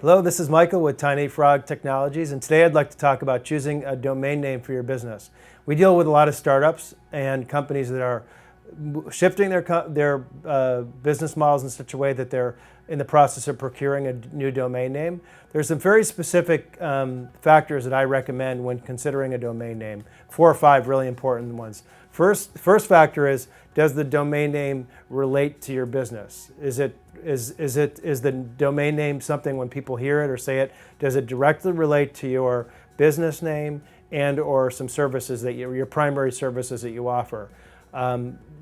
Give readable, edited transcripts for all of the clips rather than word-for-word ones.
Hello, this is Michael with TinyFrog Technologies, and today I'd like to talk about choosing a domain name for your business. We deal with a lot of startups and companies that are shifting their business models in such a way that they're in the process of procuring a new domain name. There's some very specific factors that I recommend when considering a domain name. 4 or 5 really important ones. First factor is, does the domain name relate to your business? Is the domain name something when people hear it or say it, does it directly relate to your business name and or some services that your primary services that you offer?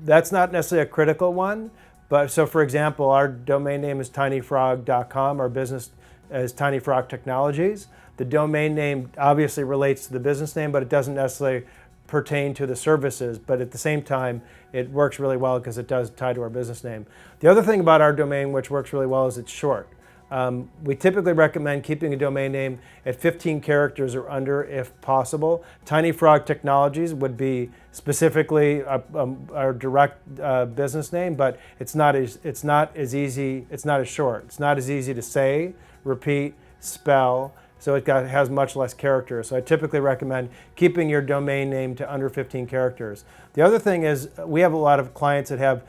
That's not necessarily a critical one, but so for example, our domain name is tinyfrog.com. Our business is TinyFrog Technologies. The domain name obviously relates to the business name, but it doesn't necessarily pertain to the services, but at the same time, it works really well because it does tie to our business name. The other thing about our domain which works really well is it's short. We typically recommend keeping a domain name at 15 characters or under if possible. TinyFrog Technologies would be specifically our direct business name, but it's not as easy, it's not as short. It's not as easy to say, repeat, spell, so it has much less characters. So I typically recommend keeping your domain name to under 15 characters. The other thing is we have a lot of clients that have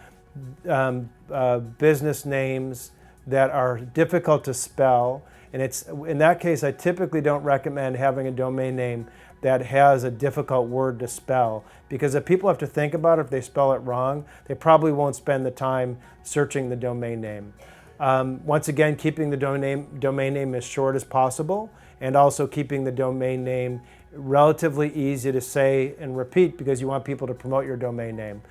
business names that are difficult to spell, and in that case I typically don't recommend having a domain name that has a difficult word to spell, because if people have to think about it, if they spell it wrong, they probably won't spend the time searching the domain name. Once again, keeping the domain name as short as possible, and also keeping the domain name relatively easy to say and repeat, because you want people to promote your domain name.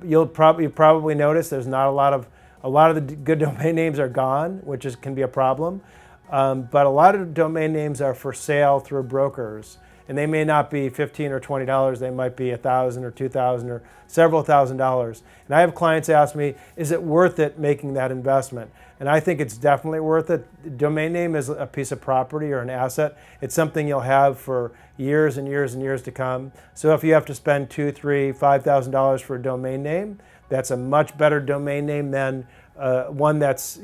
You'll probably notice there's not a lot of the good domain names are gone, which can be a problem. But a lot of domain names are for sale through brokers, and they may not be $15 or $20. They might be $1,000 or $2,000 or several $1,000s. And I have clients ask me, is it worth it making that investment? And I think it's definitely worth it. Domain name is a piece of property or an asset. It's something you'll have for years and years and years to come. So if you have to spend $2,000, $3,000, $5,000 for a domain name, that's a much better domain name than one that's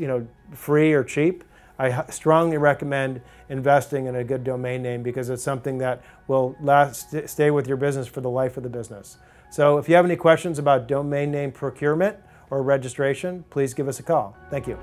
free or cheap. I strongly recommend investing in a good domain name because it's something that will stay with your business for the life of the business. So if you have any questions about domain name procurement or registration, please give us a call. Thank you.